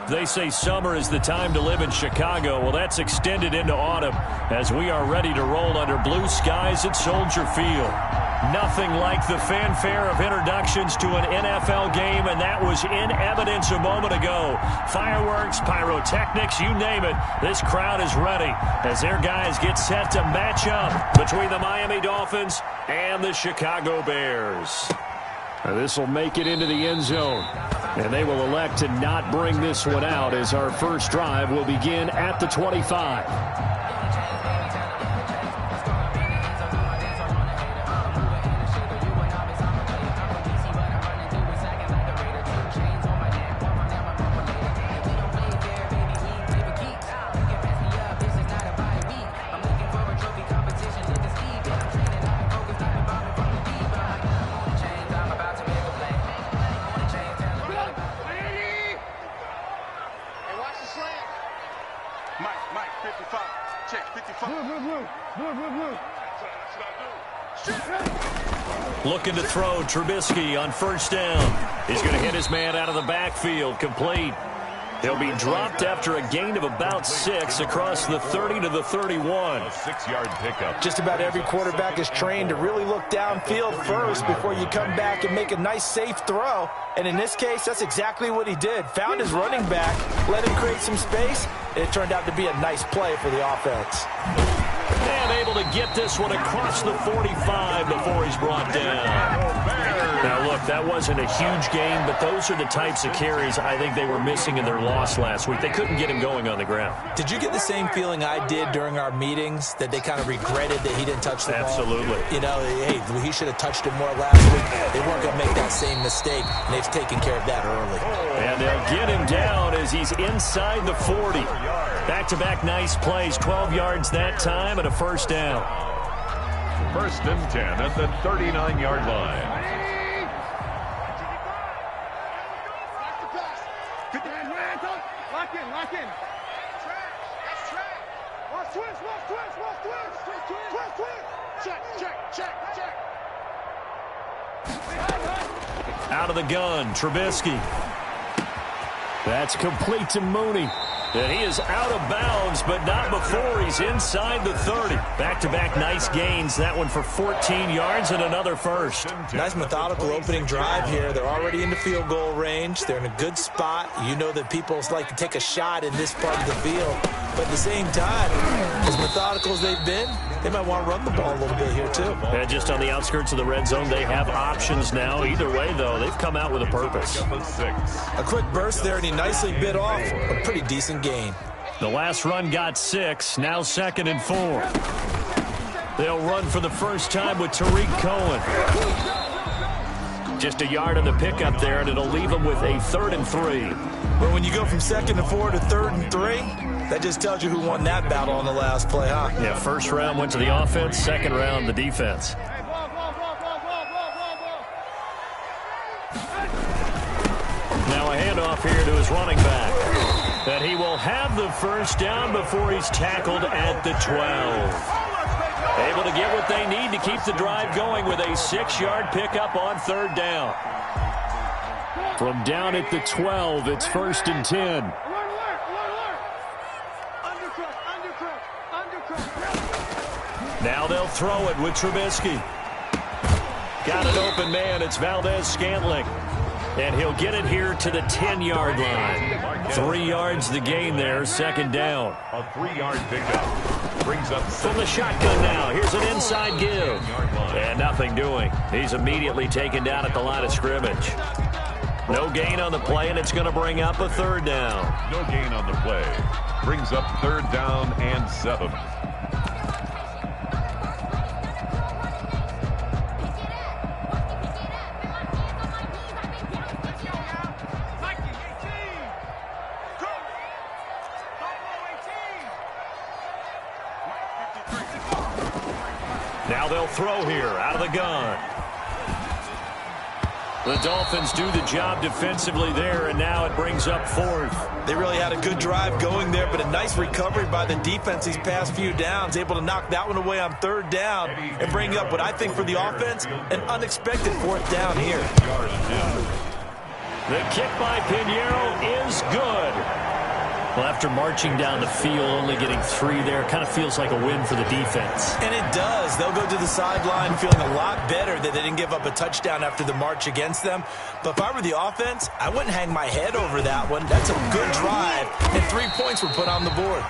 They say summer is the time to live in Chicago. Well, that's extended into autumn as we are ready to roll under blue skies at Soldier Field. Nothing like the fanfare of introductions to an NFL game, and that was in evidence a moment ago. Fireworks, pyrotechnics, you name it. This crowd is ready as their guys get set to match up between the Miami Dolphins and the Chicago Bears. This will make it into the end zone, and they will elect to not bring this one out as our first drive will begin at the 25. Looking to throw, Trubisky on first down. He's going to hit his man out of the backfield, complete. He'll be dropped after a gain of about 6 across the 30 to the 31. A 6-yard pickup. Just about every quarterback is trained to really look downfield first before you come back and make a nice, safe throw. And in this case, that's exactly what he did. Found his running back, let him create some space, and it turned out to be a nice play for the offense. And able to get this one across the 45 before he's brought down. Now, look, that wasn't a huge game, but those are the types of carries I think they were missing in their loss last week. They couldn't get him going on the ground. Did you get the same feeling I did during our meetings, that they kind of regretted that he didn't touch the ball? Absolutely. You know, hey, he should have touched it more last week. They weren't going to make that same mistake, and they've taken care of that early. And they'll get him down as he's inside the 40. Back-to-back nice plays, 12 yards that time, and a first down. First and 10 at the 39-yard line. Lock in. That's track. Watch twins. Check. Out of the gun, Trubisky. That's complete to Mooney. And he is out of bounds, but not before he's inside the 30. Back-to-back nice gains. That one for 14 yards and another first. Nice methodical opening drive here. They're already in the field goal range. They're in a good spot. You know that people like to take a shot in this part of the field. But at the same time, as methodical as they've been, they might want to run the ball a little bit here too. And just on the outskirts of the red zone, they have options now. Either way, though, they've come out with a purpose. A quick burst there, and he nicely bit off a pretty decent gain. The last run got 6, now 2nd and 4. They'll run for the first time with Tariq Cohen. Just a yard on the pickup there, and it'll leave them with a 3rd and 3. But when you go from 2nd and 4 to 3rd and 3, that just tells you who won that battle on the last play, huh? Yeah, first round went to the offense, second round the defense. Now a handoff here to his running back. And he will have the first down before he's tackled at the 12. Able to get what they need to keep the drive going with a 6-yard pickup on 3rd down. From down at the 12, it's 1st and 10. Now they'll throw it with Trubisky. Got an open man. It's Valdez-Scantling. And he'll get it here to the 10-yard line. 3 yards the gain there, 2nd down. A 3-yard pickup. Brings up from the shotgun now. Here's an inside give. And nothing doing. He's immediately taken down at the line of scrimmage. No gain on the play, and it's going to bring up a 3rd down. No gain on the play. Brings up 3rd down and 7. Now they'll throw here out of the gun. The Dolphins do the job defensively there, and now it brings up 4th. They really had a good drive going there, but a nice recovery by the defense these past few downs, able to knock that one away on 3rd down and bring up what I think for the offense, an unexpected 4th down here. The kick by Pinheiro is good. Well, after marching down the field, only getting 3 there, kind of feels like a win for the defense. And it does. They'll go to the sideline feeling a lot better that they didn't give up a touchdown after the march against them. But if I were the offense, I wouldn't hang my head over that one. That's a good drive, and 3 points were put on the board.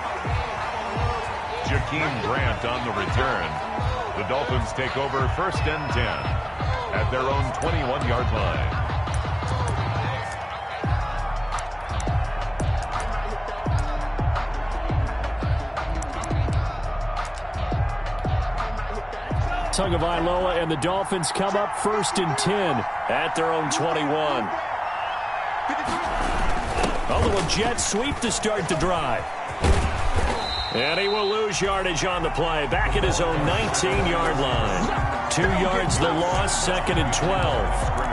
Jakeem Grant on the return. The Dolphins take over 1st and 10 at their own 21-yard line. Tagovailoa and the Dolphins come up 1st and 10 at their own 21. A little jet sweep to start the drive. And he will lose yardage on the play. Back at his own 19-yard line. 2 yards the loss, 2nd and 12.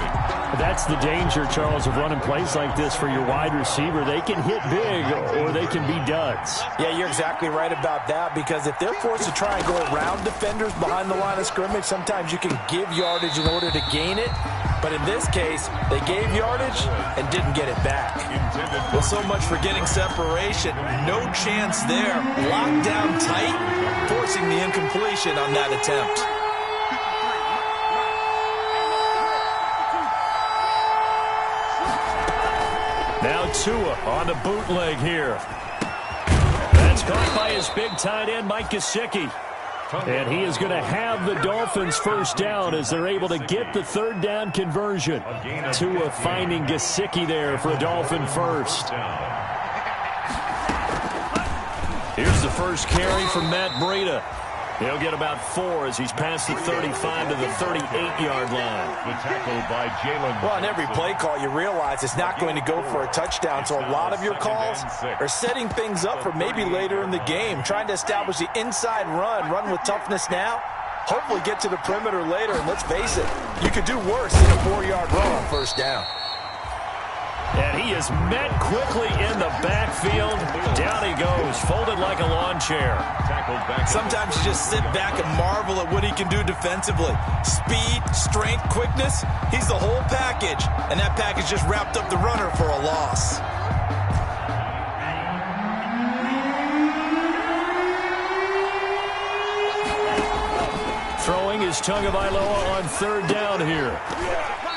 That's the danger, Charles, of running plays like this for your wide receiver. They can hit big or they can be duds. Yeah, you're exactly right about that, because if they're forced to try and go around defenders behind the line of scrimmage, sometimes you can give yardage in order to gain it. But in this case, they gave yardage and didn't get it back. Well, so much for getting separation. No chance there. Locked down tight, forcing the incompletion on that attempt. Now Tua on the bootleg here. That's caught by his big tight end, Mike Gesicki. And he is going to have the Dolphins 1st down as they're able to get the 3rd down conversion. Tua finding Gesicki there for a Dolphin 1st. Here's the first carry from Matt Breida. He'll get about 4 as he's past the 35 to the 38-yard line. The tackle by Jalen. Well, on every play call, you realize it's not going to go for a touchdown. So a lot of your calls are setting things up for maybe later in the game, trying to establish the inside run with toughness now. Hopefully get to the perimeter later, and let's face it, you could do worse than a 4-yard run on 1st down. And he is met quickly in the backfield. Down he goes, folded like a lawn chair. Sometimes you just sit back and marvel at what he can do defensively. Speed, strength, quickness, he's the whole package. And that package just wrapped up the runner for a loss. Throwing is Tagovailoa on 3rd down here.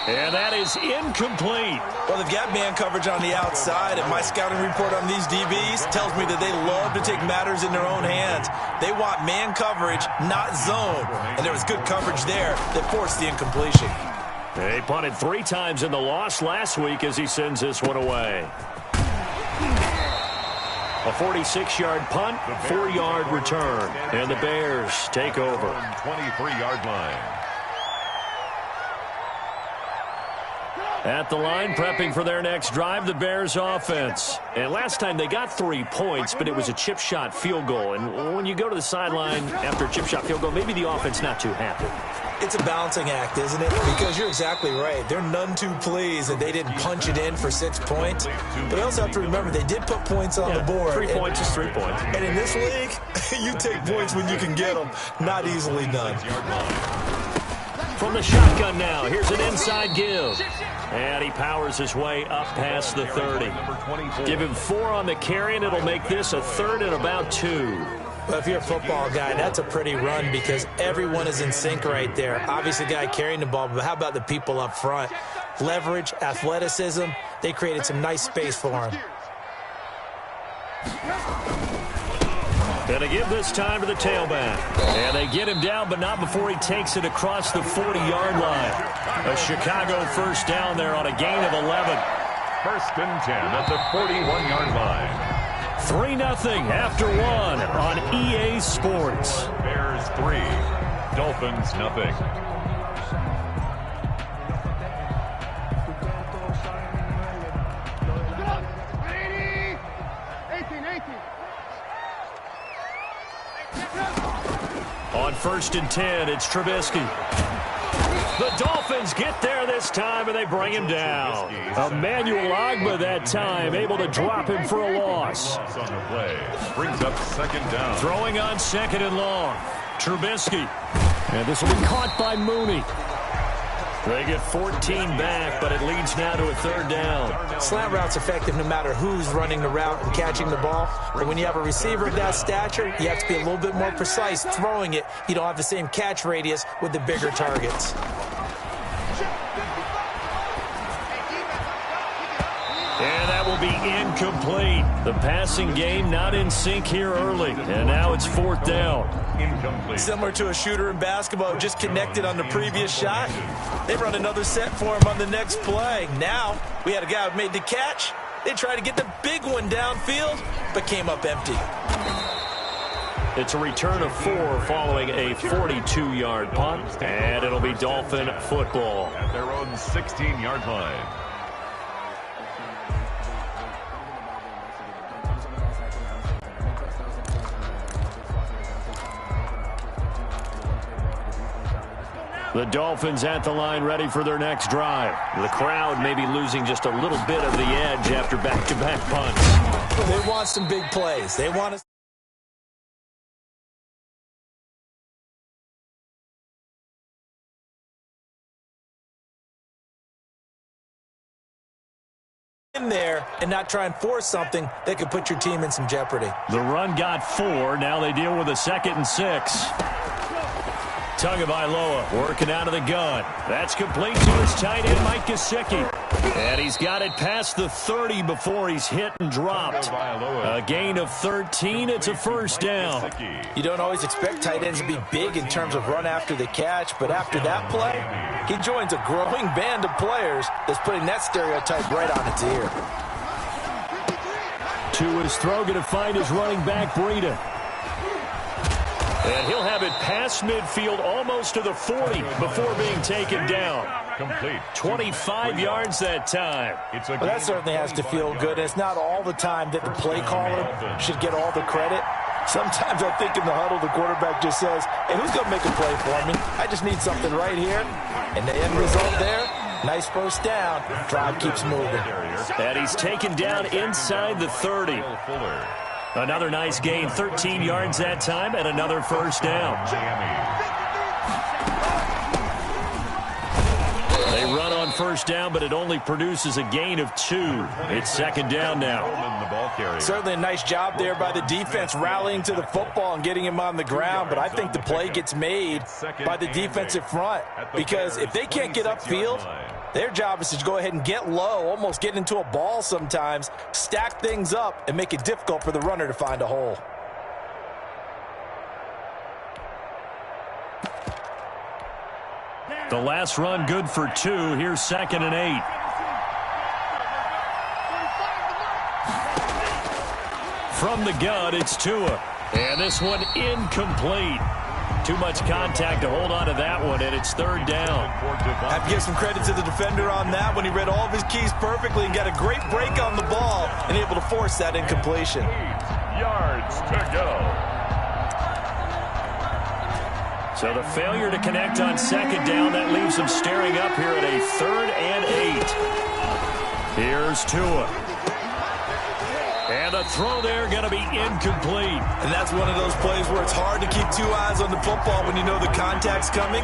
And that is incomplete. Well, they've got man coverage on the outside, and my scouting report on these DBs tells me that they love to take matters in their own hands. They want man coverage, not zone. And there was good coverage there that forced the incompletion. They punted 3 times in the loss last week as he sends this one away. A 46-yard punt, 4-yard return. And the Bears take over. 23-yard line. At the line, prepping for their next drive, the Bears offense. And last time they got 3 points, but it was a chip shot field goal. And when you go to the sideline after a chip shot field goal, maybe the offense not too happy. It's a balancing act, isn't it? Because you're exactly right. They're none too pleased that they didn't punch it in for 6 points. But you also have to remember they did put points on the board. 3 points is 3 points. And in this league, you take points when you can get them. Not easily done. From the shotgun now, here's an inside give. And he powers his way up past the 30. Give him 4 on the carry, and it'll make this a 3rd and about 2. Well, if you're a football guy, that's a pretty run because everyone is in sync right there. Obviously, the guy carrying the ball, but how about the people up front? Leverage, athleticism, they created some nice space for him. And they give this time to the tailback. And they get him down, but not before he takes it across the 40-yard line. A Chicago 1st down there on a gain of 11. 1st and 10 at the 41-yard line. 3-0 after 1 on EA Sports. Bears 3, Dolphins nothing. On 1st and 10, it's Trubisky. The Dolphins get there this time, and they bring him down. Emmanuel Ogbah that time, able to drop him for a loss. On the play, brings up 2nd down. Throwing on 2nd and long. Trubisky. And this will be caught by Mooney. They get 14 back, but it leads now to a third down. Slant route's effective no matter who's running the route and catching the ball. But when you have a receiver of that stature, you have to be a little bit more precise throwing it. You don't have the same catch radius with the bigger targets. And that will be incomplete. The passing game not in sync here early. And now it's fourth down. Incomplete. Similar to a shooter in basketball, just connected on the previous shot. They run another set for him on the next play. Now, we had a guy who made the catch. They tried to get the big one downfield, but came up empty. It's a return of 4 following a 42-yard punt. And it'll be Dolphin football. At their own 16-yard line. The Dolphins at the line ready for their next drive. The crowd may be losing just a little bit of the edge after back-to-back punts. They want some big plays. They want to in there and not try and force something that could put your team in some jeopardy. The run got 4. Now they deal with a 2nd and 6. Tagovailoa working out of the gun. That's complete to his tight end, Mike Gesicki. And he's got it past the 30 before he's hit and dropped. A gain of 13. It's a first down. You don't always expect tight ends to be big in terms of run after the catch, but after that play, he joins a growing band of players that's putting that stereotype right on its ear. To his throw, going to find his running back, Breida. And he'll have it past midfield, almost to the 40 before being taken down. Complete. 25 yards that time. Well, that certainly has to feel good. It's not all the time that the play caller should get all the credit. Sometimes I think in the huddle, the quarterback just says, hey, who's going to make a play for me? I just need something right here. And the end result there, nice first down. Drive keeps moving. And he's taken down inside the 30. Another nice gain, 13 yards that time, and another first down. They run on first down, but it only produces a gain of 2. It's second down now. Certainly a nice job there by the defense rallying to the football and getting him on the ground, but I think the play gets made by the defensive front because if they can't get upfield, their job is to go ahead and get low, almost get into a ball sometimes, stack things up, and make it difficult for the runner to find a hole. The last run good for 2. Here's 2nd and 8. From the gun, it's Tua. And this one incomplete. Too much contact to hold on to that one, and it's third down. I have to give some credit to the defender on that when he read all of his keys perfectly and got a great break on the ball and able to force that incompletion. 8 yards to go. So the failure to connect on second down, that leaves them staring up here at a 3rd and 8. Here's Tua. And a throw there going to be incomplete. And that's one of those plays where it's hard to keep 2 eyes on the football when you know the contact's coming,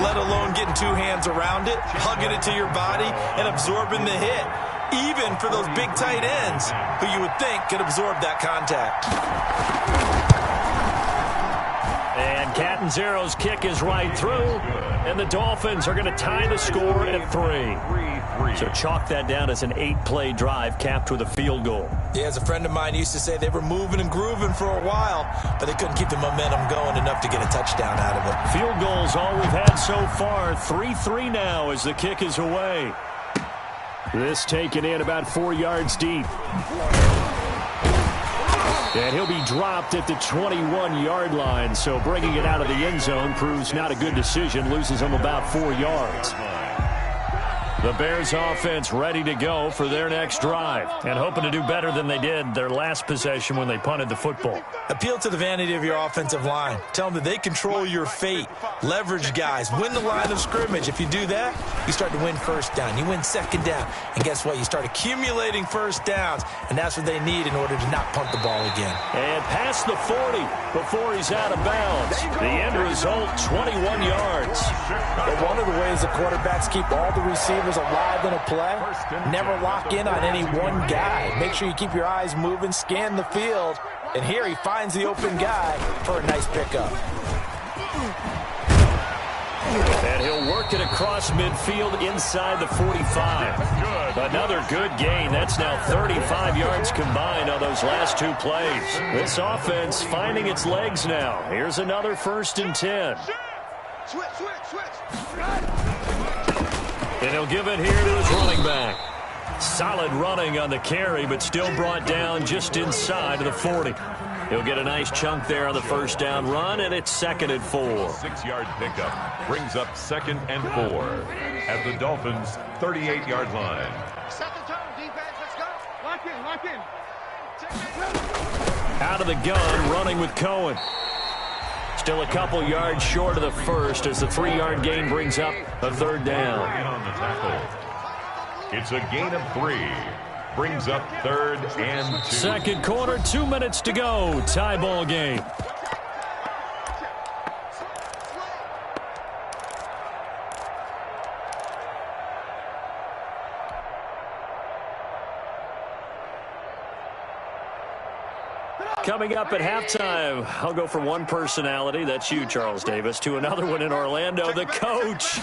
let alone getting 2 hands around it, hugging it to your body, and absorbing the hit, even for those big tight ends who you would think could absorb that contact. And Catanzaro's kick is right through, and the Dolphins are going to tie the score at 3. So chalk that down as an 8-play drive capped with a field goal. Yeah, as a friend of mine used to say, they were moving and grooving for a while, but they couldn't keep the momentum going enough to get a touchdown out of it. Field goals all we've had so far. 3-3 now as the kick is away. This taken in about 4 yards deep. And he'll be dropped at the 21-yard line, so bringing it out of the end zone proves not a good decision, loses him about 4 yards. The Bears offense ready to go for their next drive and hoping to do better than they did their last possession when they punted the football. Appeal to the vanity of your offensive line. Tell them that they control your fate. Leverage guys. Win the line of scrimmage. If you do that, you start to win first down. You win second down. And guess what? You start accumulating first downs. And that's what they need in order to not punt the ball again. And past the 40 before he's out of bounds. The end result, 21 yards. But one of the ways the quarterbacks keep all the receivers alive in a play, never lock in on any one guy. Make sure you keep your eyes moving, scan the field, and here he finds the open guy for a nice pickup. And he'll work it across midfield inside the 45. Another good gain. That's now 35 yards combined on those last two plays. This offense finding its legs now. Here's another 1st and 10. Switch. And he'll give it here to his running back. Solid running on the carry, but still brought down just inside of the 40. He'll get a nice chunk there on the first down run, and it's 2nd and 4. 6-yard pickup brings up 2nd and 4 at the Dolphins' 38-yard line. Set the tone, defense. Let's go. Lock in. Out of the gun, running with Cohen. Still a couple yards short of the first as the 3-yard gain brings up a 3rd down. On the tackle. It's a gain of 3. Brings up 3rd and 2. Second quarter, 2 minutes to go. Tie ball game. Coming up at halftime, I'll go from one personality, that's you, Charles Davis, to another one in Orlando, the coach.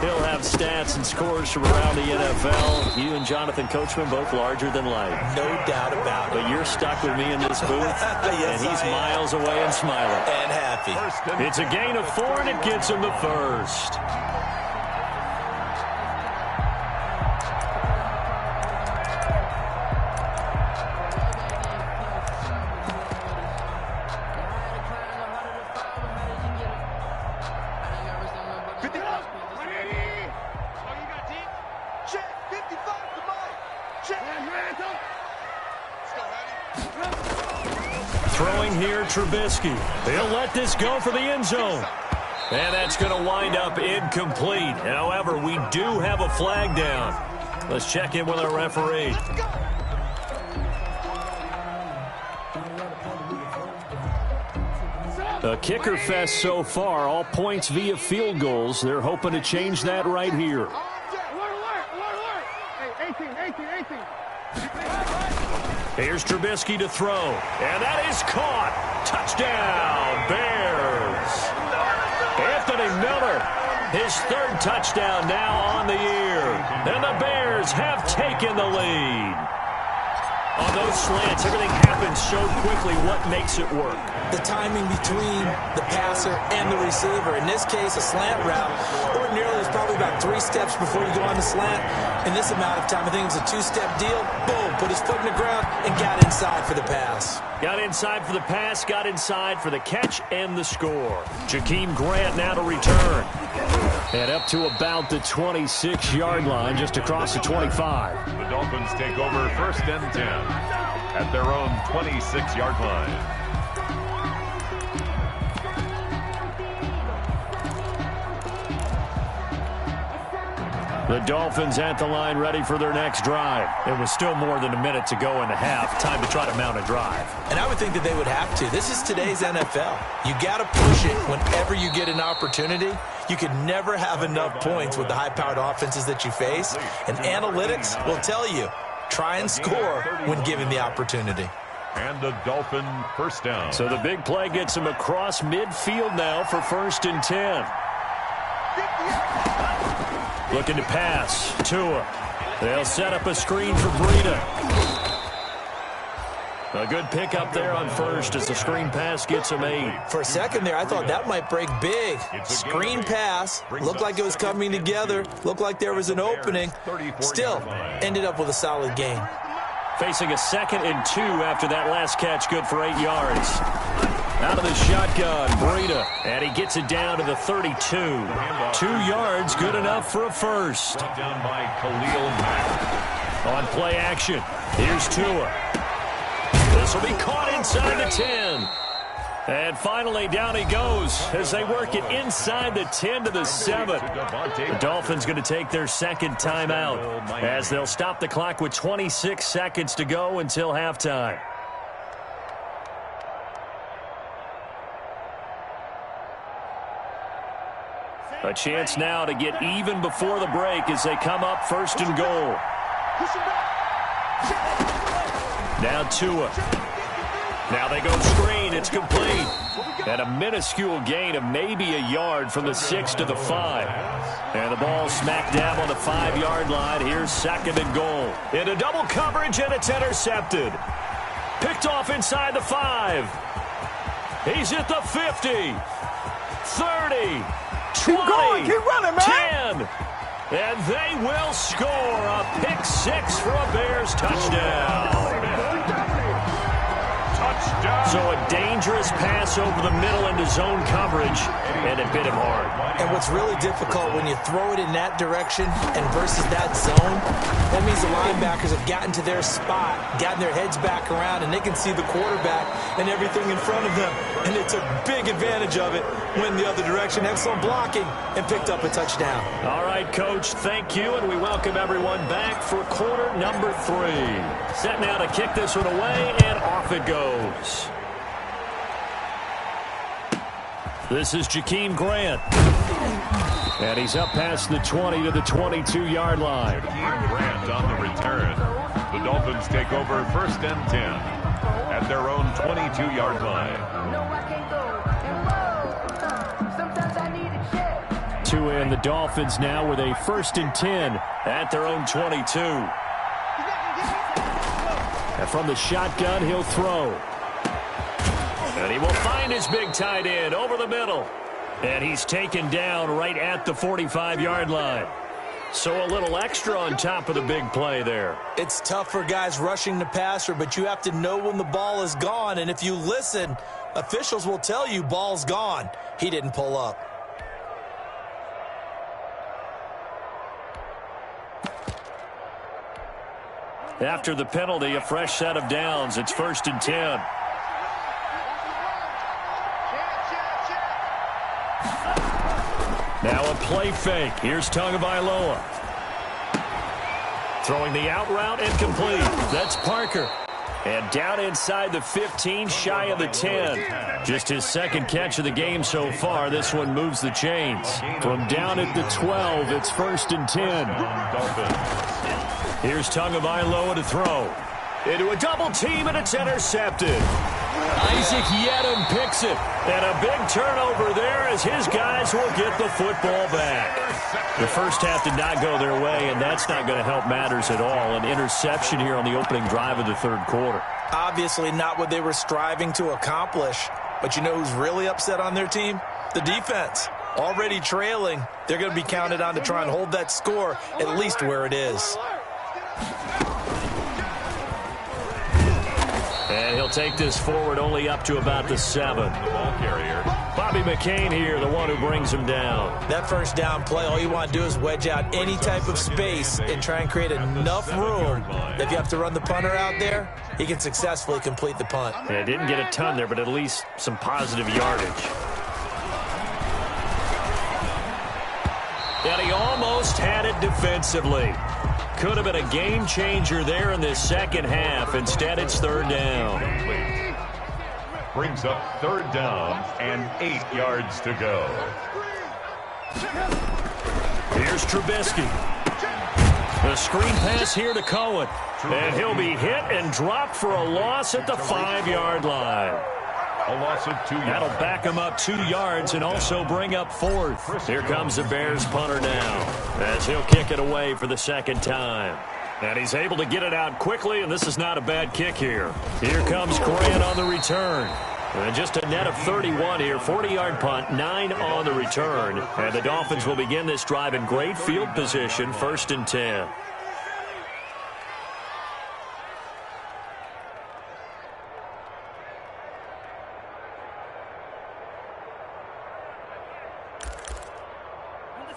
He'll have stats and scores from around the NFL. You and Jonathan Coachman both larger than life. No doubt about it. But you're stuck with me in this booth, Yes, and he's miles away and smiling. And happy. It's a gain of 4, and it gets him the first. Throwing here, Trubisky. He'll let this go for the end zone. And that's going to wind up incomplete. However, we do have a flag down. Let's check in with our referee. A kicker fest so far, all points via field goals. They're hoping to change that right here. Here's Trubisky to throw, and that is caught. Touchdown, Bears. Anthony Miller, his 3rd touchdown now on the year. And the Bears have taken the lead. On those slants, everything happens so quickly. What makes it work? The timing between the passer and the receiver. In this case, a slant route. Ordinarily, it's probably about 3 steps before you go on the slant. In this amount of time, I think it was a 2-step deal. Boom, put his foot in the ground and got inside for the pass. Got inside for the pass, got inside for the catch and the score. Jakeem Grant now to return. And up to about the 26-yard line, just across the 25. The Dolphins take over 1st and 10 at their own 26-yard line. The Dolphins at the line ready for their next drive. It was still more than a minute to go in the half. Time to try to mount a drive. And I would think that they would have to. This is today's NFL. You got to push it whenever you get an opportunity. You can never have enough points with the high-powered offenses that you face. And analytics will tell you, try and score when given the opportunity. And the Dolphin 1st down. So the big play gets him across midfield now for 1st and 10. Looking to pass. Tua. They'll set up a screen for Breida. A good pickup there on first as the screen pass gets him 8. For a second there, I thought that might break big. Screen pass. Looked like it was coming together. Looked like there was an opening. Still, ended up with a solid gain. Facing a 2nd and 2 after that last catch, good for 8 yards. Out of the shotgun, Breida, and he gets it down to the 32. 2 yards, good enough for a first. Brought down by Khalil Mack. On play action, here's Tua. This will be caught inside the 10. And finally, down he goes as they work it inside the 10 to the 7. The Dolphins going to take their second timeout as they'll stop the clock with 26 seconds to go until halftime. A chance now to get even before the break as they come up first and goal. Now Tua. Now they go screen. It's complete. And a minuscule gain of maybe a yard from the 6 to the 5. And the ball smack dab on the 5-yard line. Here's second and goal. Into double coverage, and it's intercepted. Picked off inside the 5. He's at the 50. 30. 20. Keep running, man. 10. And they will score a pick 6 for a Bears touchdown. So a dangerous pass over the middle into zone coverage, and it bit him hard. And what's really difficult when you throw it in that direction and versus that zone, that means the linebackers have gotten to their spot, gotten their heads back around, and they can see the quarterback and everything in front of them. And they took big advantage of it, went the other direction, excellent blocking, and picked up a touchdown. All right, Coach, thank you, and we welcome everyone back for quarter number 3. Set now to kick this one away, and off it goes. This is Jakeem Grant. And he's up past the 20 to the 22-yard line. Jakeem Grant on the return. The Dolphins take over first and 10 at their own 22-yard line. Tua and the Dolphins now with a first and 10 at their own 22. And from the shotgun, he'll throw. And he will find his big tight end over the middle. And he's taken down right at the 45-yard line. So a little extra on top of the big play there. It's tough for guys rushing the passer, but you have to know when the ball is gone. And if you listen, officials will tell you ball's gone. He didn't pull up. After the penalty, a fresh set of downs. It's first and 10. Now a play fake. Here's Tagovailoa. Throwing the out route and complete. That's Parker. And down inside the 15, shy of the 10. Just his second catch of the game so far. This one moves the chains. From down at the 12, it's first and 10. Here's Tagovailoa to throw. Into a double team, and it's intercepted. Isaac Yedem picks it. And a big turnover there as his guys will get the football back. The first half did not go their way, and that's not going to help matters at all. An interception here on the opening drive of the third quarter. Obviously not what they were striving to accomplish. But you know who's really upset on their team? The defense. Already trailing. They're going to be counted on to try and hold that score at least where it is. And he'll take this forward only up to about the 7. The ball carrier. Bobby McCain here, the one who brings him down. That first down play, all you want to do is wedge out any type of space and try and create enough room that if you have to run the punter out there, he can successfully complete the punt. Yeah, didn't get a ton there, but at least some positive yardage. And he almost had it defensively. Could have been a game changer there in this second half. Instead, it's third down. Brings up third down and 8 yards to go. Here's Trubisky. The screen pass here to Cohen. And he'll be hit and dropped for a loss at the 5-yard line. A loss of 2 yards. That'll back him up 2 yards and also bring up fourth. Here comes the Bears punter now as he'll kick it away for the second time. And he's able to get it out quickly, and this is not a bad kick here. Here comes Grant on the return. And just a net of 31 here, 40-yard punt, 9 on the return. And the Dolphins will begin this drive in great field position, first and 10.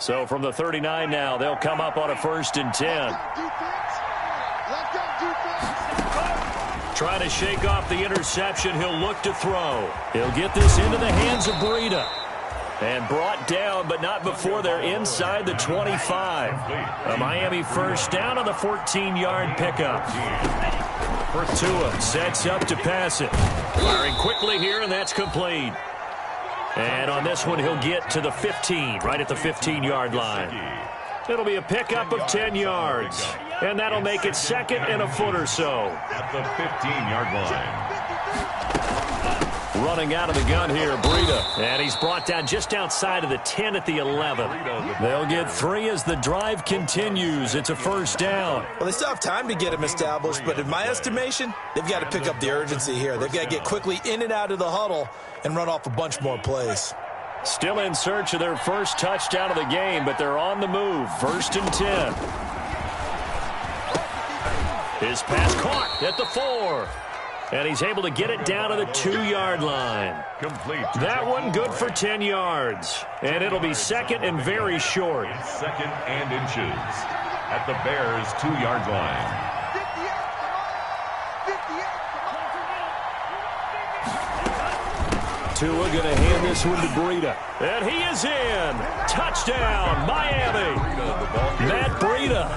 So from the 39 now, they'll come up on a 1st and 10. Trying to shake off the interception. He'll look to throw. He'll get this into the hands of Breida. And brought down, but not before they're inside the 25. A Miami 1st down on the 14-yard pickup. Tua sets up to pass it. Firing quickly here, and that's complete. And on this one, he'll get to the 15, right at the 15-yard line. It'll be a pickup of 10 yards. And that'll make it 2nd and a foot or so. At the 15-yard line. Running out of the gun here, Breida. And he's brought down just outside of the 10 at the 11. They'll get 3 as the drive continues. It's a 1st down. Well, they still have time to get him established, but in my estimation, they've got to pick up the urgency here. They've got to get quickly in and out of the huddle and run off a bunch more plays. Still in search of their first touchdown of the game, but they're on the move. 1st and 10. His pass caught at the 4. And he's able to get it down to the 2-yard line. Complete. That one good for 10 yards. And it'll be 2nd and very short. 2nd and inches. At the Bears' 2-yard line. Tua going to hand this one to Breida. And he is in. Touchdown, Miami. Matt Breida,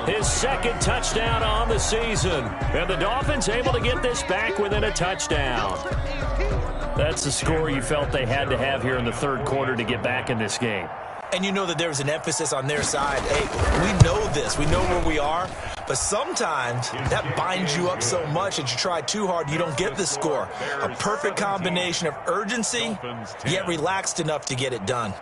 his 2nd touchdown on the season. And the Dolphins able to get this back within a touchdown. That's the score you felt they had to have here in the 3rd quarter to get back in this game. And you know that there was an emphasis on their side. Hey, we know this. We know where we are. But sometimes that binds you up so much that you try too hard, you don't get the score. A perfect combination of urgency, yet relaxed enough to get it done.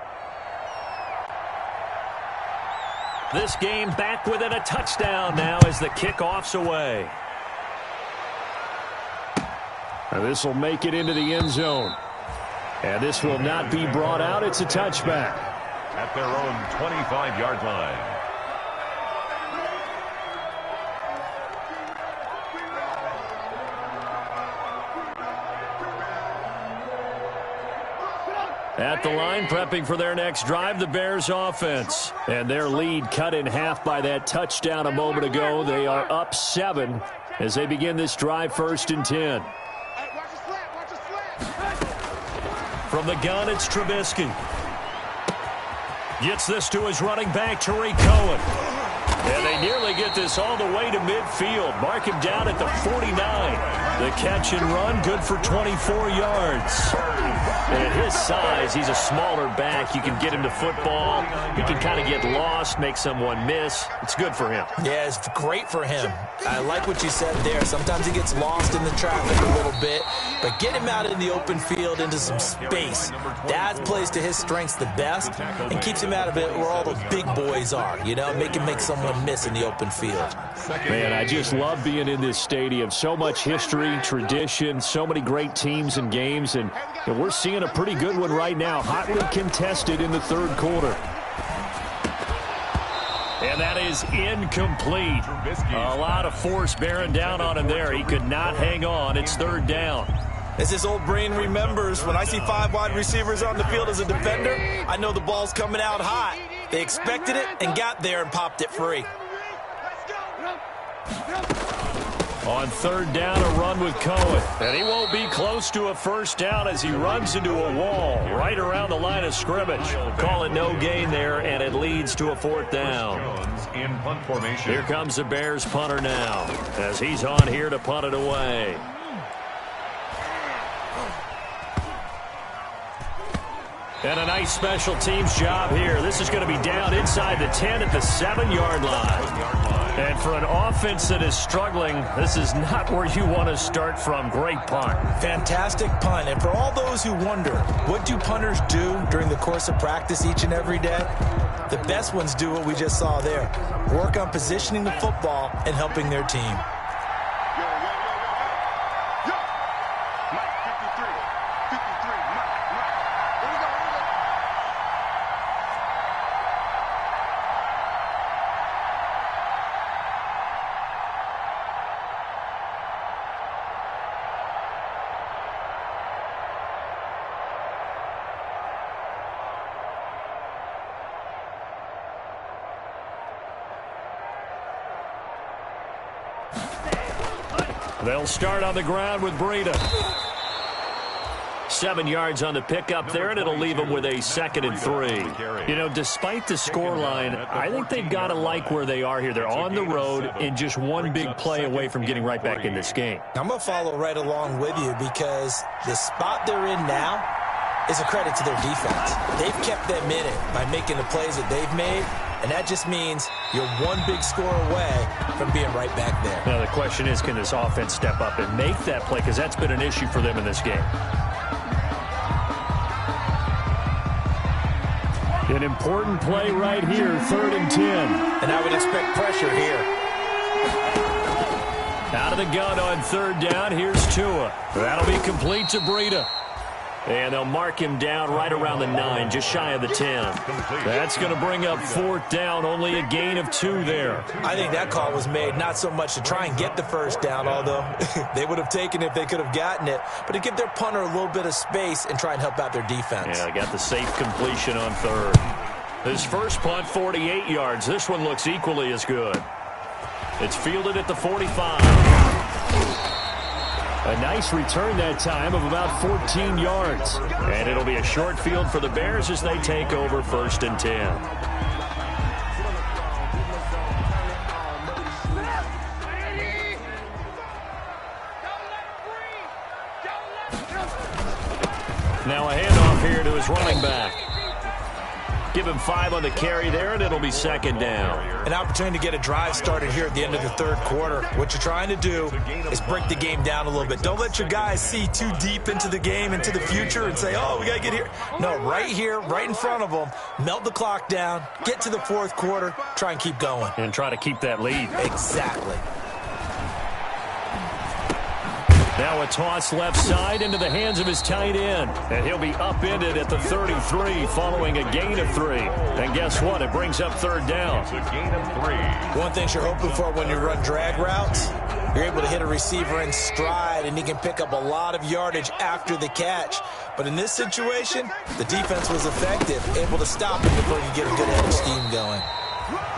This game back within a touchdown now as the kickoff's away. And this will make it into the end zone. And this will not be brought out. It's a touchback. At their own 25-yard line. At the line, prepping for their next drive, the Bears offense. And their lead cut in half by that touchdown a moment ago. They are up 7 as they begin this drive, 1st and 10. From the gun, it's Trubisky. Gets this to his running back, Tariq Cohen. And they nearly get this all the way to midfield. Mark him down at the 49. The catch and run, good for 24 yards. And at his size, he's a smaller back. You can get him to football. He can kind of get lost, make someone miss. It's good for him. Yeah, it's great for him. I like what you said there. Sometimes he gets lost in the traffic a little bit, but get him out in the open field into some space. That plays to his strengths the best and keeps him out of it where all the big boys are, you know, make him make someone miss in the open field. Man, I just love being in this stadium. So much history, tradition, so many great teams and games, and we're seeing a pretty good one right now. Hotly contested in the 3rd quarter. And that is incomplete. A lot of force bearing down on him there. He could not hang on. It's 3rd down. As his old brain remembers, when I see 5 wide receivers on the field as a defender, I know the ball's coming out hot. They expected it and got there and popped it free. On 3rd down, a run with Cohen. And he won't be close to a 1st down as he runs into a wall right around the line of scrimmage. Call it no gain there, and it leads to a 4th down. In punt formation. Here comes the Bears punter now as he's on here to punt it away. And a nice special teams job here. This is going to be down inside the 10 at the 7-yard line. And for an offense that is struggling, this is not where you want to start from. Great punt. Fantastic punt. And for all those who wonder, what do punters do during the course of practice each and every day? The best ones do what we just saw there. Work on positioning the football and helping their team. They'll start on the ground with Breida. 7 yards on the pickup there, and it'll leave them with a 2nd and 3. You know, despite the scoreline, I think they've got to like where they are here. They're on the road and just one big play away from getting right back in this game. I'm going to follow right along with you because the spot they're in now is a credit to their defense. They've kept them in it by making the plays that they've made, and that just means you're one big score away from being right back there. Now, the question is, can this offense step up and make that play? Because that's been an issue for them in this game. An important play right here, 3rd and 10. And I would expect pressure here. Out of the gun on 3rd down, here's Tua. That'll be complete to Breida. And they'll mark him down right around the 9, just shy of the 10. That's going to bring up 4th down, only a gain of 2 there. I think that call was made not so much to try and get the 1st down, although they would have taken it if they could have gotten it, but to give their punter a little bit of space and try and help out their defense. Yeah, they got the safe completion on 3rd. His first punt, 48 yards. This one looks equally as good. It's fielded at the 45. A nice return that time of about 14 yards. And it'll be a short field for the Bears as they take over 1st and 10. Now a handoff here to his running back. Give him 5 on the carry there, and it'll be 2nd down. An opportunity to get a drive started here at the end of the 3rd quarter. What you're trying to do is break the game down a little bit. Don't let your guys see too deep into the game, into the future, and say, oh, we got to get here. No, right here, right in front of them, melt the clock down, get to the 4th quarter, try and keep going. And try to keep that lead. Exactly. Now a toss left side into the hands of his tight end. And he'll be upended at the 33 following a gain of 3. And guess what? It brings up 3rd down. It's a gain of 3. One thing you're hoping for when you run drag routes, you're able to hit a receiver in stride, and he can pick up a lot of yardage after the catch. But in this situation, the defense was effective, able to stop him before he could get a good edge steam going.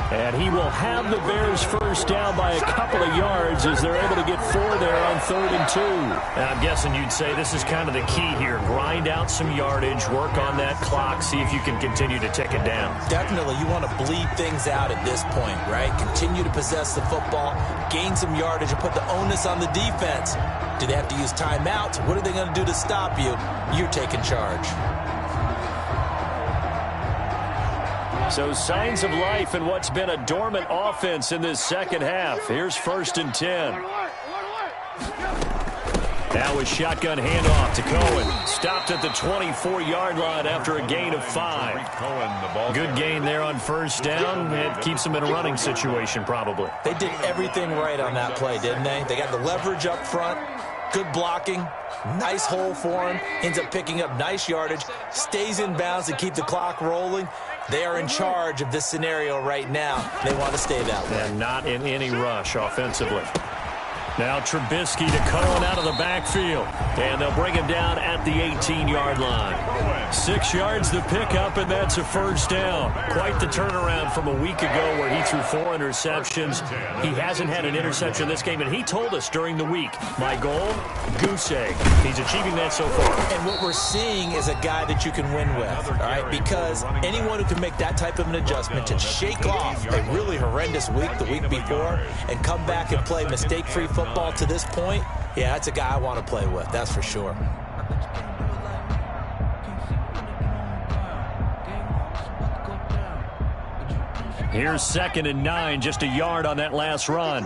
And he will have the Bears 1st down by a couple of yards as they're able to get 4 there on 3rd and 2. And I'm guessing you'd say this is kind of the key here. Grind out some yardage, work on that clock, see if you can continue to tick it down. Definitely, you want to bleed things out at this point, right? Continue to possess the football, gain some yardage, and put the onus on the defense. Do they have to use timeouts? What are they going to do to stop you? You're taking charge. So signs of life in what's been a dormant offense in this 2nd half. Here's 1st and 10. Now a shotgun handoff to Cohen. Stopped at the 24-yard line after a gain of 5. Good gain there on 1st down. It keeps them in a running situation probably. They did everything right on that play, didn't they? They got the leverage up front, good blocking, nice hole for him, ends up picking up nice yardage, stays in bounds to keep the clock rolling. They are in charge of this scenario right now. They want to stay that way. And not in any rush offensively. Now Trubisky to Cohen out of the backfield. And they'll bring him down at the 18-yard line. 6 yards to pick up, and that's a 1st down. Quite the turnaround from a week ago where he threw 4 interceptions. He hasn't had an interception this game, and he told us during the week, my goal, goose egg. He's achieving that so far. And what we're seeing is a guy that you can win with, all right? Because anyone who can make that type of an adjustment to shake off a really horrendous week the week before and come back and play mistake-free football to this point, yeah, that's a guy I want to play with, that's for sure. Here's 2nd and 9, just a yard on that last run.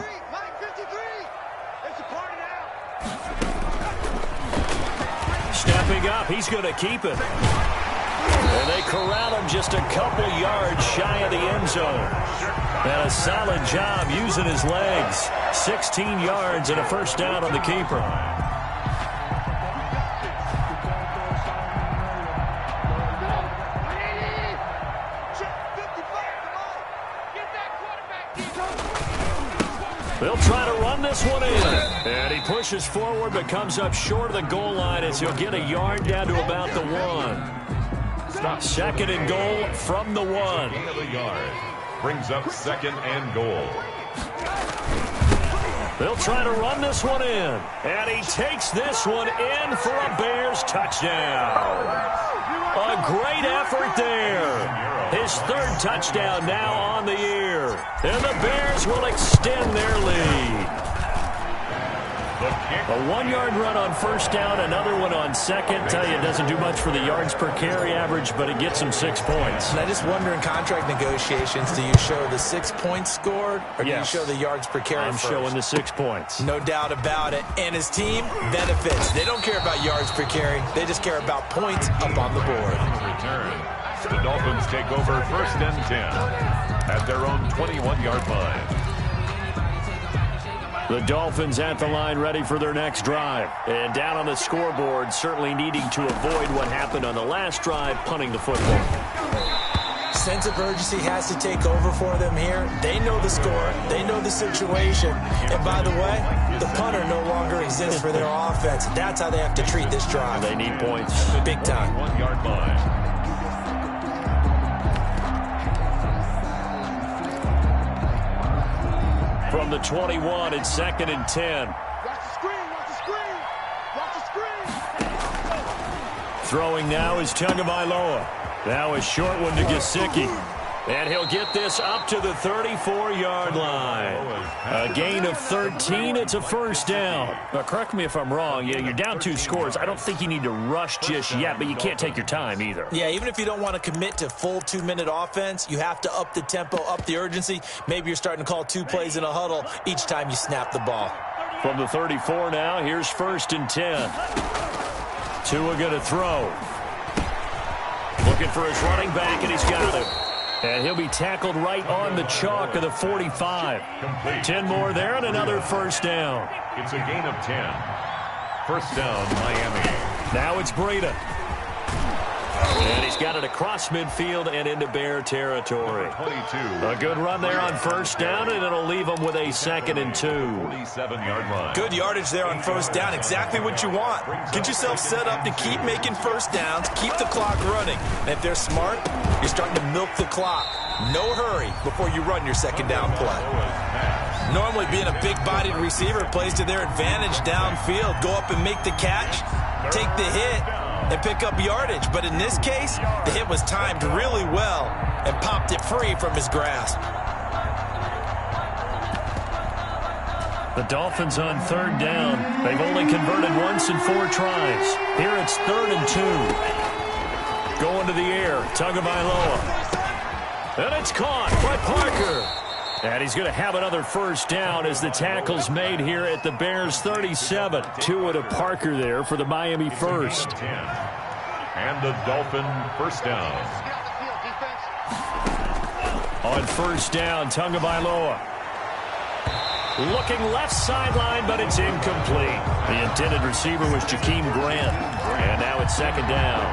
Stepping up, he's going to keep it. And they corral him just a couple yards shy of the end zone. And a solid job using his legs. 16 yards and a 1st down on the keeper. They'll try to run this one in. And he pushes forward but comes up short of the goal line as he'll get a yard down to about the 1. 2nd and goal from the 1. Brings up 2nd and goal. They'll try to run this one in. And he takes this one in for a Bears touchdown. A great effort there. His third touchdown now on the year. And the Bears will extend their lead. A 1-yard run on first down, another one on second. Tell you, it doesn't do much for the yards per carry average, but it gets him 6 points. And I just wonder in contract negotiations, do you show the 6 points scored or do you show the yards per carry I'm first? showing the 6 points. No doubt about it. And his team benefits. They don't care about yards per carry. They just care about points up on the board. Return. The Dolphins take over first and 10 at their own 21-yard line. The Dolphins at the line ready for their next drive. And down on the scoreboard, certainly needing to avoid what happened on the last drive, punting the football. Sense of urgency has to take over for them here. They know the score. They know the situation. And by the way, the punter no longer exists for their offense. That's how they have to treat this drive. They need points. Big time. 1-yard line. From the 21, it's 2nd and 10. Watch the screen, watch the screen, watch the screen. Throwing now is Tagovailoa. Now a short one to Gesicki. And he'll get this up to the 34-yard line. A gain of 13. It's a first down. Now, correct me if I'm wrong. Yeah, you're down 2 scores. I don't think you need to rush just yet, but you can't take your time either. Yeah, even if you don't want to commit to full 2-minute offense, you have to up the tempo, up the urgency. Maybe you're starting to call 2 plays in a huddle each time you snap the ball. From the 34 now, here's 1st and 10. Tua going to throw. Looking for his running back, and he's got him. And he'll be tackled right on the chalk of the 45. Complete. 10 more there and another first down. It's a gain of 10. First down, Miami. Now it's Breida. And he's got it across midfield and into Bear territory. 22. A good run there on first down, and it'll leave him with a 2nd and 2. 47-yard line. Good yardage there on first down. Exactly what you want. Get yourself set up to keep making first downs, keep the clock running. And if they're smart, you're starting to milk the clock. No hurry before you run your second down play. Normally being a big-bodied receiver plays to their advantage downfield. Go up and make the catch, take the hit, and pick up yardage. But in this case, the hit was timed really well and popped it free from his grasp. The Dolphins on third down. They've only converted once in 4 tries. Here it's 3rd and 2. Going to the air, Tagovailoa. And it's caught by Parker. And he's going to have another first down as the tackle's made here at the Bears 37. Tua to Parker there for the Miami first. 10. And the Dolphin first down. On first down, Tagovailoa. Looking left sideline, but it's incomplete. The intended receiver was Jakeem Grant. And now it's 2nd down.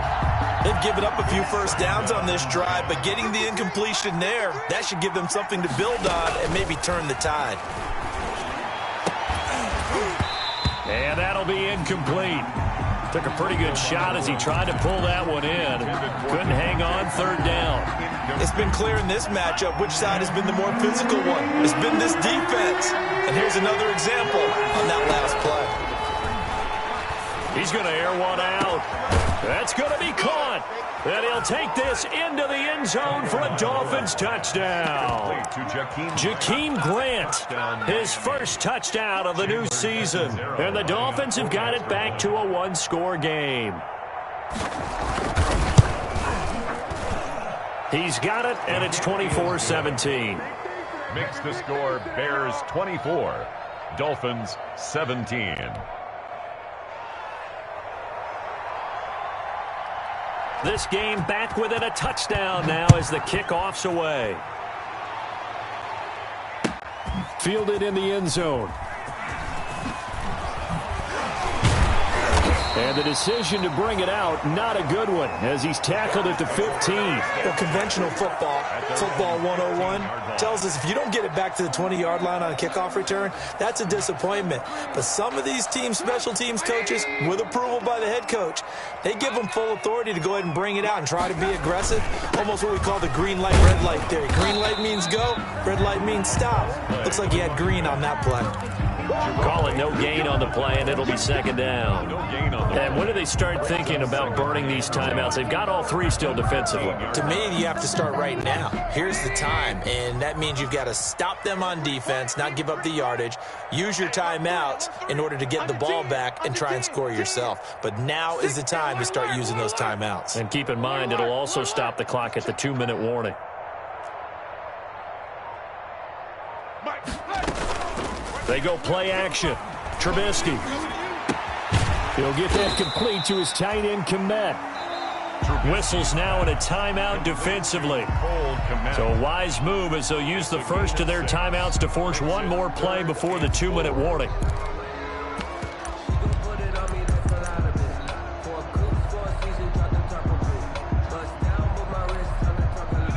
They've given up a few first downs on this drive, but getting the incompletion there, that should give them something to build on and maybe turn the tide. And that'll be incomplete. Took a pretty good shot as he tried to pull that one in. Couldn't hang on, 3rd down. It's been clear in this matchup which side has been the more physical one. It's been this defense. And here's another example on that last play. He's going to air one out. That's going to be caught. And he'll take this into the end zone for a Dolphins touchdown. Jakeem Grant, his first touchdown of the new season. And the Dolphins have got it back to a 1-score game. He's got it, and it's 24-17. Makes the score Bears 24, Dolphins 17. This game back within a touchdown now as the kickoff's away. Fielded in the end zone. And the decision to bring it out, not a good one, as he's tackled at the 15. Well, conventional football 101, tells us if you don't get it back to the 20-yard line on a kickoff return, that's a disappointment. But some of these teams, special teams coaches, with approval by the head coach, they give them full authority to go ahead and bring it out and try to be aggressive, almost what we call the green light, red light theory. Green light means go, red light means stop. Looks like he had green on that play. Call it no gain on the play, and it'll be second down. No gain on the And when do they start thinking about burning these timeouts? They've got all three still defensively. To me, you have to start right now. Here's the time, and that means you've got to stop them on defense, not give up the yardage, use your timeouts in order to get the ball back and try and score yourself. But now is the time to start using those timeouts. And keep in mind, it'll also stop the clock at the 2-minute warning. They go play action. Trubisky. He'll get that complete to his tight end, Komet. Whistles now in a timeout defensively. So a wise move as they'll use the first of their timeouts to force one more play before the 2-minute warning.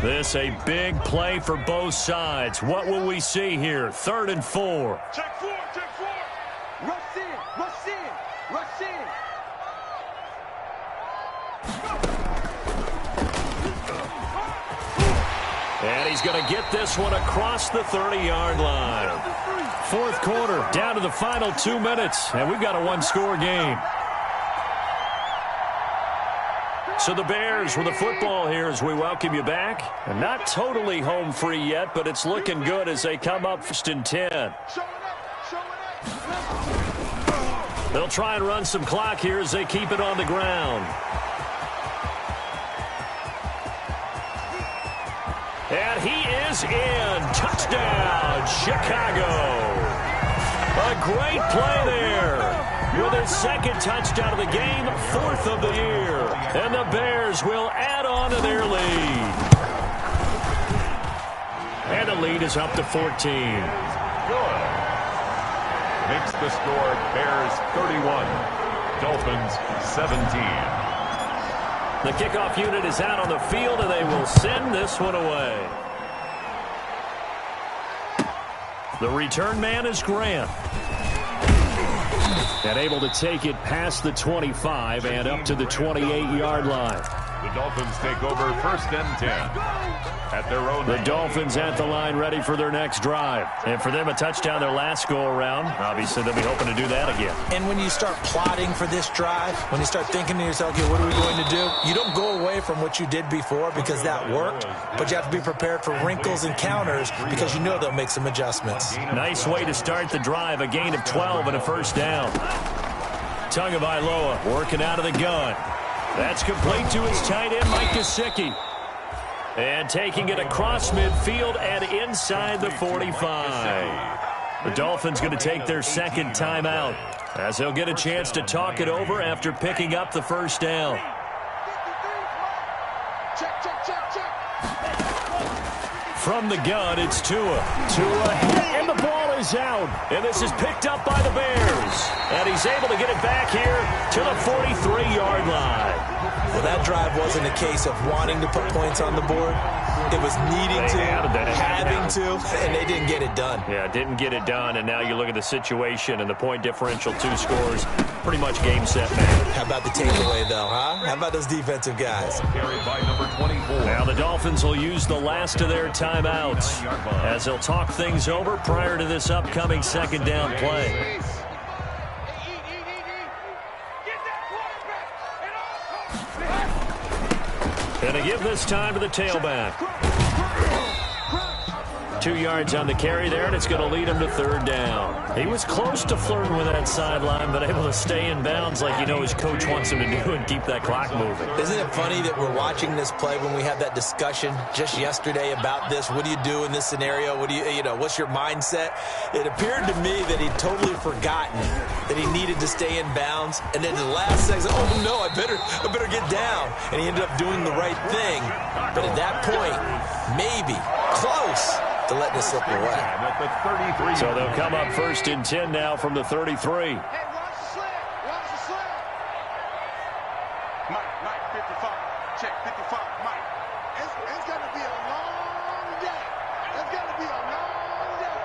This a big play for both sides. What will we see here? 3rd and 4. Check four, check four. Rush in, rush in, rush in. And he's going to get this one across the 30-yard line. 4th quarter, down to the final 2 minutes, and we've got a one-score game. So the Bears with the football here as we welcome you back. And not totally home free yet, but it's looking good as they come up 1st and 10. They'll try and run some clock here as they keep it on the ground. And he is in. Touchdown, Chicago. A great play there. With his 2nd touchdown of the game, 4th of the year. And the Bears will add on to their lead. And the lead is up to 14. Good. Makes the score Bears 31, Dolphins 17. The kickoff unit is out on the field, and they will send this one away. The return man is Grant. And able to take it past the 25 and up to the 28-yard line. The Dolphins take over 1st and 10 at their own. The Dolphins at the line ready for their next drive. And for them, a touchdown their last go-around. Obviously, they'll be hoping to do that again. And when you start plotting for this drive, when you start thinking to yourself, okay, what are we going to do? You don't go away from what you did before because that worked, but you have to be prepared for wrinkles and counters because you know they'll make some adjustments. Nice way to start the drive, a gain of 12 and a 1st down. Tagovailoa working out of the gun. That's complete to his tight end, Mike Gesicki. And taking it across midfield and inside the 45. The Dolphins going to take their 2nd timeout as they'll get a chance to talk it over after picking up the 1st down. Check, check, check, check. From the gun, it's Tua. Tua hit, and the ball is out. And this is picked up by the Bears. And he's able to get it back here to the 43-yard line. Well, that drive wasn't a case of wanting to put points on the board. It was needing to, having to, and they didn't get it done. Yeah, didn't get it done, and now you look at the situation and the point differential, 2 scores, pretty much game, set, match. How about the takeaway, though, huh? How about those defensive guys? Carried by number 24. Now the Dolphins will use the last of their timeouts as they'll talk things over prior to this upcoming 2nd down play. And they give this time to the tailback. 2 yards on the carry there, and it's going to lead him to 3rd down. He was close to flirting with that sideline, but able to stay in bounds like you know his coach wants him to do and keep that clock moving. Isn't it funny that we're watching this play when we had that discussion just yesterday about this? What do you do in this scenario? What do you know, what's your mindset? It appeared to me that he'd totally forgotten that he needed to stay in bounds, and then the last second, oh no, I better get down. And he ended up doing the right thing. But at that point, maybe close to letting it slip away. So they'll come up 1st and 10 now from the 33. Hey, watch the sled. Watch the sled. Mike, 55. Check, 55. Mike. It's going to be a long day. It's going to be a long day.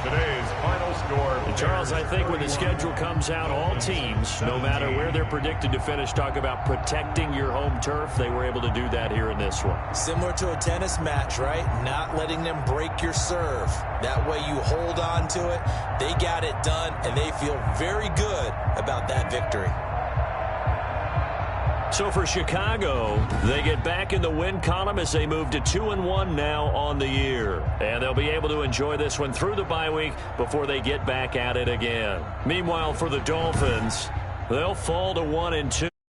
Today's final score, Charles, I think when the schedule comes out, all teams, no matter where they're predicted to finish, talk about protecting your home turf. They were able to do that here in this one. Similar to a tennis match, right? Not letting them break your serve. That way you hold on to it. They got it done, and they feel very good about that victory. So for Chicago, they get back in the win column as they move to 2-1 now on the year. And they'll be able to enjoy this one through the bye week before they get back at it again. Meanwhile, for the Dolphins, they'll fall to 1-2.